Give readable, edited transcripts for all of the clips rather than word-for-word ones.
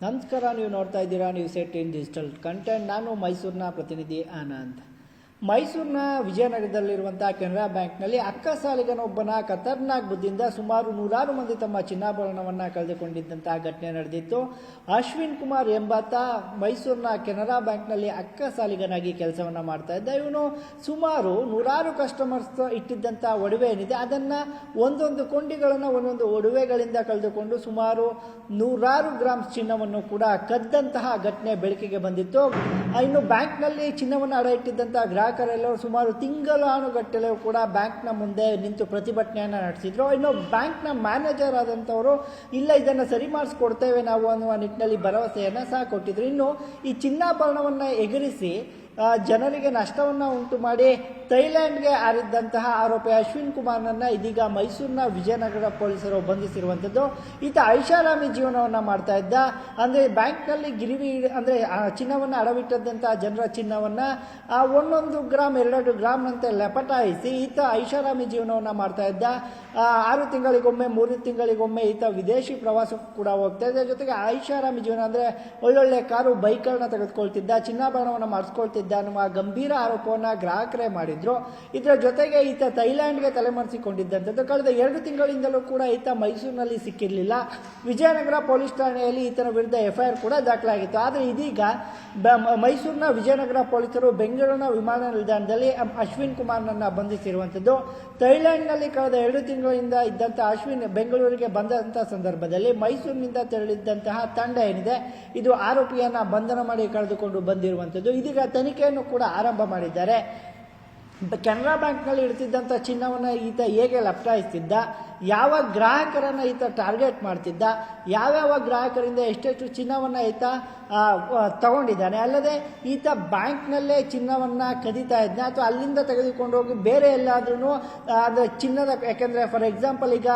ನಮಸ್ಕಾರ, ನೀವು ನೋಡ್ತಾ ಇದ್ದೀರಾ ನ್ಯೂಸ್ 18 ಡಿಜಿಟಲ್ ಕಂಟೆಂಟ್. ನಾನು ಮೈಸೂರಿನ ಪ್ರತಿನಿಧಿ ಆನಂದ್. ಮೈಸೂರಿನ ವಿಜಯನಗರದಲ್ಲಿರುವಂಥ ಕೆನರಾ ಬ್ಯಾಂಕ್ನಲ್ಲಿ ಅಕ್ಕಸಾಲಿಗನೊಬ್ಬನ ಖತರ್ನಾಕ್ ಬುದ್ಧಿಯಿಂದ ಸುಮಾರು 100 ಮಂದಿ ತಮ್ಮ ಚಿನ್ನಾಭರಣವನ್ನು ಕಳೆದುಕೊಂಡಿದ್ದಂತಹ ಘಟನೆ ನಡೆದಿತ್ತು. ಅಶ್ವಿನ್ ಕುಮಾರ್ ಎಂಬಾತ ಮೈಸೂರಿನ ಕೆನರಾ ಬ್ಯಾಂಕ್ನಲ್ಲಿ ಅಕ್ಕಸಾಲಿಗನಾಗಿ ಕೆಲಸವನ್ನು ಮಾಡ್ತಾ ಇದ್ದ. ಇವನು ಸುಮಾರು 100 ಕಸ್ಟಮರ್ಸ್ ಇಟ್ಟಿದ್ದಂಥ ಒಡವೆ ಏನಿದೆ ಅದನ್ನು ಒಂದೊಂದು ಕೊಂಡಿಗಳನ್ನು ಒಂದೊಂದು ಒಡವೆಗಳಿಂದ ಕಳೆದುಕೊಂಡು ಸುಮಾರು 100 ಗ್ರಾಮ್ಸ್ ಚಿನ್ನವನ್ನು ಕೂಡ ಕದ್ದಂತಹ ಘಟನೆ ಬೆಳಕಿಗೆ ಬಂದಿತ್ತು. ಇನ್ನು ಬ್ಯಾಂಕ್ನಲ್ಲಿ ಚಿನ್ನವನ್ನು ಅಡ ಇಟ್ಟಿದ್ದಂಥ ಗ್ರಾಹಕರೆಲ್ಲರೂ ಸುಮಾರು ತಿಂಗಳಾನುಗಟ್ಟಲೆ ಕೂಡ ಬ್ಯಾಂಕ್ನ ಮುಂದೆ ನಿಂತು ಪ್ರತಿಭಟನೆಯನ್ನು ನಡೆಸಿದ್ರು. ಇನ್ನು ಬ್ಯಾಂಕ್ನ ಮ್ಯಾನೇಜರ್ ಆದಂಥವರು ಇಲ್ಲ, ಇದನ್ನು ಸರಿ ಮಾಡಿಸ್ಕೊಡ್ತೇವೆ ನಾವು ಅನ್ನುವ ನಿಟ್ಟಿನಲ್ಲಿ ಭರವಸೆಯನ್ನು ಸಹ ಕೊಟ್ಟಿದ್ರು. ಇನ್ನು ಈ ಚಿನ್ನಾಭರಣವನ್ನು ಎಗರಿಸಿ ಜನರಿಗೆ ನಷ್ಟವನ್ನು ಉಂಟು ಮಾಡಿ ಥೈಲ್ಯಾಂಡ್ಗೆ ಹಾರಿದ್ದಂತಹ ಆರೋಪಿ ಅಶ್ವಿನ್ ಕುಮಾರ್ನನ್ನು ಇದೀಗ ಮೈಸೂರಿನ ವಿಜಯನಗರ ಪೊಲೀಸರು ಬಂಧಿಸಿರುವಂಥದ್ದು. ಈತ ಐಷಾರಾಮಿ ಜೀವನವನ್ನು ಮಾಡ್ತಾ ಇದ್ದ. ಅಂದರೆ ಬ್ಯಾಂಕ್ನಲ್ಲಿ ಗಿರಿವಿ ಅಂದರೆ ಚಿನ್ನವನ್ನು ಅಡವಿಟ್ಟಂತಹ ಜನರ ಚಿನ್ನವನ್ನು 1 ಗ್ರಾಮ್ 2 ಗ್ರಾಮ್ನಂತೆ ಲಪಟಾಯಿಸಿ ಈತ ಐಷಾರಾಮಿ ಜೀವನವನ್ನು ಮಾಡ್ತಾ ಇದ್ದ. 6 ತಿಂಗಳಿಗೊಮ್ಮೆ 3 ತಿಂಗಳಿಗೊಮ್ಮೆ ಈತ ವಿದೇಶಿ ಪ್ರವಾಸಕ್ಕೂ ಕೂಡ ಹೋಗ್ತಾ ಇದ್ದ. ಜೊತೆಗೆ ಐಷಾರಾಮಿ ಜೀವನ ಅಂದರೆ ಒಳ್ಳೊಳ್ಳೆ ಕಾರು ಬೈಕ್ಗಳನ್ನ ತೆಗೆದುಕೊಳ್ತಿದ್ದ, ಚಿನ್ನಾಭರಣವನ್ನು ಮಾಡಿಸ್ಕೊಳ್ತಿದ್ದ ಅನ್ನುವ ಗಂಭೀರ ಆರೋಪವನ್ನು ಗ್ರಾಹಕರೇ ಮಾಡಿದ್ರು. ಇದರ ಜೊತೆಗೆ ಈತ ಥೈಲ್ಯಾಂಡ್ಗೆ ತಲೆಮರೆಸಿಕೊಂಡಿದ್ದಂಥದ್ದು. ಕಳೆದ 2 ತಿಂಗಳಿಂದಲೂ ಕೂಡ ಈತ ಮೈಸೂರಿನಲ್ಲಿ ಸಿಕ್ಕಿರಲಿಲ್ಲ. ವಿಜಯನಗರ ಪೊಲೀಸ್ ಠಾಣೆಯಲ್ಲಿ ಈತನ ವಿರುದ್ಧ FIR ಕೂಡ ದಾಖಲಾಗಿತ್ತು. ಆದರೆ ಇದೀಗ ಮೈಸೂರಿನ ವಿಜಯನಗರ ಪೊಲೀಸರು ಬೆಂಗಳೂರಿನ ವಿಮಾನ ನಿಲ್ದಾಣದಲ್ಲಿ ಅಶ್ವಿನ್ ಕುಮಾರ್ನನ್ನು ಬಂಧಿಸಿರುವಂಥದ್ದು. ಥೈಲ್ಯಾಂಡ್ನಲ್ಲಿ ಕಳೆದ 2 ತಿಂಗಳಿಂದ ಇದ್ದಂಥ ಅಶ್ವಿನ್ ಬೆಂಗಳೂರಿಗೆ ಬಂದಂಥ ಸಂದರ್ಭದಲ್ಲಿ ಮೈಸೂರಿನಿಂದ ತೆರಳಿದ್ದಂತಹ ತಂಡ ಏನಿದೆ ಇದು ಆರೋಪಿಯನ್ನು ಬಂಧನ ಮಾಡಿ ಕಳೆದುಕೊಂಡು ಬಂದಿರುವಂಥದ್ದು. ಇದೀಗ ತನಿಖೆಯನ್ನು ಕೂಡ ಆರಂಭ ಮಾಡಿದ್ದಾರೆ. ಕೆನರಾ ಬ್ಯಾಂಕ್ನಲ್ಲಿ ಇಡ್ತಿದ್ದಂಥ ಚಿನ್ನವನ್ನು ಈತ ಹೇಗೆ ಲಪಟಾಯಿಸ್ತಿದ್ದ, ಯಾವ ಗ್ರಾಹಕರನ್ನು ಈತ ಟಾರ್ಗೆಟ್ ಮಾಡ್ತಿದ್ದ, ಯಾವ್ಯಾವ ಗ್ರಾಹಕರಿಂದ ಎಷ್ಟೆಷ್ಟು ಚಿನ್ನವನ್ನು ಈತ ತಗೊಂಡಿದ್ದಾನೆ, ಅಲ್ಲದೆ ಈತ ಬ್ಯಾಂಕ್ನಲ್ಲೇ ಚಿನ್ನವನ್ನು ಕದೀತಾ ಇದ್ದ ಅಥವಾ ಅಲ್ಲಿಂದ ತೆಗೆದುಕೊಂಡು ಹೋಗಿ ಬೇರೆ ಎಲ್ಲಾದ್ರೂ ಅಂದರೆ ಚಿನ್ನದ, ಯಾಕೆಂದರೆ ಫಾರ್ ಎಕ್ಸಾಂಪಲ್ ಈಗ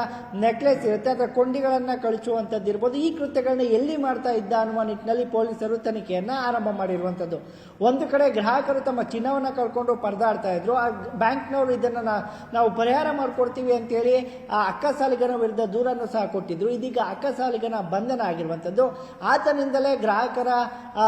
ನೆಕ್ಲೆಸ್ ಇರುತ್ತೆ ಅಥವಾ ಕೊಂಡಿಗಳನ್ನು ಕಳಿಸುವಂಥದ್ದು ಇರ್ಬೋದು, ಈ ಕೃತ್ಯಗಳನ್ನ ಎಲ್ಲಿ ಮಾಡ್ತಾ ಇದ್ದ ಅನ್ನುವ ನಿಟ್ಟಿನಲ್ಲಿ ಪೊಲೀಸರು ತನಿಖೆಯನ್ನು ಆರಂಭ ಮಾಡಿರುವಂಥದ್ದು. ಒಂದು ಕಡೆ ಗ್ರಾಹಕರು ತಮ್ಮ ಚಿನ್ನವನ್ನು ಕಳ್ಕೊಂಡು ಪರದಾಡ್ತಾ ಇದ್ರು. ಆ ಬ್ಯಾಂಕ್ನವರು ಇದನ್ನು ನಾವು ಪರಿಹಾರ ಮಾಡಿಕೊಡ್ತೀವಿ ಅಂತೇಳಿ ಆ ಅಕ್ಕಸಾಲಿಗನ ವಿರುದ್ಧ ದೂರನ್ನು ಸಹ ಕೊಟ್ಟಿದ್ರು. ಇದೀಗ ಅಕ್ಕಸಾಲಿಗನ ಬಂಧನ ಆಗಿರುವಂಥದ್ದು. ಆತನಿಂದಲೇ ಗ್ರಾಹಕರ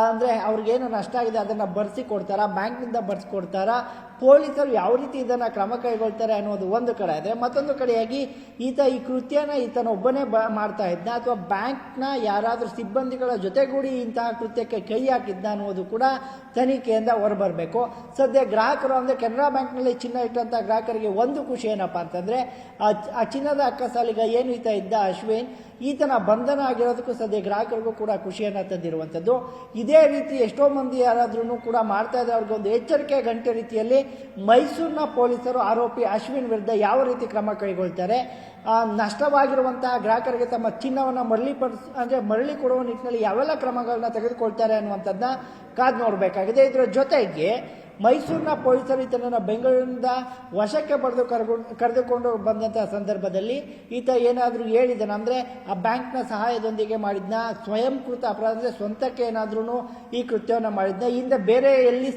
ಅಂದರೆ ಅವ್ರಿಗೇನು ನಷ್ಟ ಆಗಿದೆ ಅದನ್ನು ಬರ್ಸಿ ಕೊಡ್ತಾರಾ, ಬ್ಯಾಂಕ್ನಿಂದ ಬರ್ಸಿಕೊಡ್ತಾರಾ, ಪೊಲೀಸರು ಯಾವ ರೀತಿ ಇದನ್ನು ಕ್ರಮ ಕೈಗೊಳ್ತಾರೆ ಅನ್ನೋದು ಒಂದು ಕಡೆ ಆದರೆ, ಮತ್ತೊಂದು ಕಡೆಯಾಗಿ ಈತ ಈ ಕೃತ್ಯನ ಈತನೊಬ್ಬನೇ ಮಾಡ್ತಾ ಇದ್ದ ಅಥವಾ ಬ್ಯಾಂಕ್ನ ಯಾರಾದರೂ ಸಿಬ್ಬಂದಿಗಳ ಜೊತೆಗೂಡಿ ಇಂತಹ ಕೃತ್ಯಕ್ಕೆ ಕೈ ಹಾಕಿದ್ದ ಅನ್ನೋದು ಕೂಡ ತನಿಖೆಯಿಂದ ಹೊರಬರಬೇಕು. ಸದ್ಯ ಗ್ರಾಹಕರು ಅಂದರೆ ಕೆನರಾ ಬ್ಯಾಂಕ್ನಲ್ಲಿ ಚಿನ್ನ ಇಟ್ಟಂಥ ಗ್ರಾಹಕರಿಗೆ ಒಂದು ಖುಷಿ ಏನಪ್ಪ ಅಂತಂದರೆ ಆ ಚಿನ್ನದ ಅಕ್ಕಸಾಲಿಗ ಏನು ಈತ ಇದ್ದ ಅಶ್ವಿನ್, ಈತನ ಬಂಧನ ಆಗಿರೋದಕ್ಕೂ ಸದ್ಯ ಗ್ರಾಹಕರಿಗೂ ಕೂಡ ಖುಷಿಯನ್ನು ತಂದಿರುವಂಥದ್ದು. ಇದೇ ರೀತಿ ಎಷ್ಟೋ ಮಂದಿ ಯಾರಾದ್ರೂ ಕೂಡ ಮಾಡ್ತಾ ಇದ್ದಾರೆ. ಅವ್ರಿಗೊಂದು ಎಚ್ಚರಿಕೆ ಗಂಟೆ ರೀತಿಯಲ್ಲಿ ಮೈಸೂರಿನ ಪೊಲೀಸರು ಆರೋಪಿ ಅಶ್ವಿನ್ ವಿರುದ್ಧ ಯಾವ ರೀತಿ ಕ್ರಮ ಕೈಗೊಳ್ತಾರೆ, ನಷ್ಟವಾಗಿರುವಂತಹ ಗ್ರಾಹಕರಿಗೆ ತಮ್ಮ ಚಿನ್ನವನ್ನು ಮರಳಿ ಕೊಡುವ ನಿಟ್ಟಿನಲ್ಲಿ ಯಾವೆಲ್ಲ ಕ್ರಮಗಳನ್ನ ತೆಗೆದುಕೊಳ್ತಾರೆ ಅನ್ನುವಂಥದ್ದನ್ನ ಕಾದು ನೋಡಬೇಕಾಗಿದೆ. ಇದರ ಜೊತೆಗೆ ಮೈಸೂರಿನ ಪೊಲೀಸರು ಈತನನ್ನು ಬೆಂಗಳೂರಿನಿಂದ ವಶಕ್ಕೆ ಪಡೆದು ಕರೆದುಕೊಂಡು ಬಂದಂತಹ ಸಂದರ್ಭದಲ್ಲಿ ಈತ ಏನಾದರೂ ಹೇಳಿದನ ಅಂದರೆ ಆ ಬ್ಯಾಂಕ್ನ ಸಹಾಯದೊಂದಿಗೆ ಮಾಡಿದ್ನ, ಸ್ವಯಂಕೃತ ಅಪರಾಧ ಅಂದರೆ ಸ್ವಂತಕ್ಕೆ ಏನಾದ್ರೂ ಈ ಕೃತ್ಯವನ್ನು ಮಾಡಿದ್ನ, ಹಿಂದೆ ಬೇರೆ ಎಲ್ಲಿ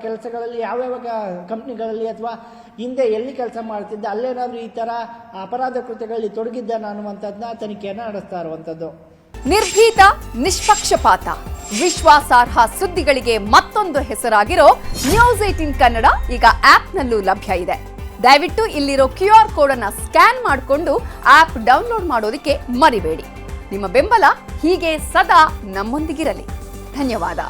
ಕೆಲಸಗಳಲ್ಲಿ ಯಾವ್ಯಾವ ಕಂಪ್ನಿಗಳಲ್ಲಿ ಅಥವಾ ಹಿಂದೆ ಎಲ್ಲಿ ಕೆಲಸ ಮಾಡ್ತಿದ್ದ ಅಲ್ಲೇನಾದರೂ ಈ ಥರ ಅಪರಾಧ ಕೃತ್ಯಗಳಲ್ಲಿ ತೊಡಗಿದ್ದಾನ ಅನ್ನುವಂಥದ್ದನ್ನ ತನಿಖೆಯನ್ನು ನಡೆಸ್ತಾ ಇರುವಂಥದ್ದು. ನಿರ್ಭೀತ, ನಿಷ್ಪಕ್ಷಪಾತ, ವಿಶ್ವಾಸಾರ್ಹ ಸುದ್ದಿಗಳಿಗೆ ಮತ್ತೊಂದು ಹೆಸರಾಗಿರೋ ನ್ಯೂಸ್ 18 ಕನ್ನಡ ಈಗ ಆಪ್ನಲ್ಲೂ ಲಭ್ಯ ಇದೆ. ದಯವಿಟ್ಟು ಇಲ್ಲಿರೋ QR ಕೋಡ್ ಅನ್ನು ಸ್ಕ್ಯಾನ್ ಮಾಡಿಕೊಂಡು ಆಪ್ ಡೌನ್ಲೋಡ್ ಮಾಡೋದಕ್ಕೆ ಮರಿಬೇಡಿ. ನಿಮ್ಮ ಬೆಂಬಲ ಹೀಗೆ ಸದಾ ನಮ್ಮೊಂದಿಗಿರಲಿ. ಧನ್ಯವಾದ.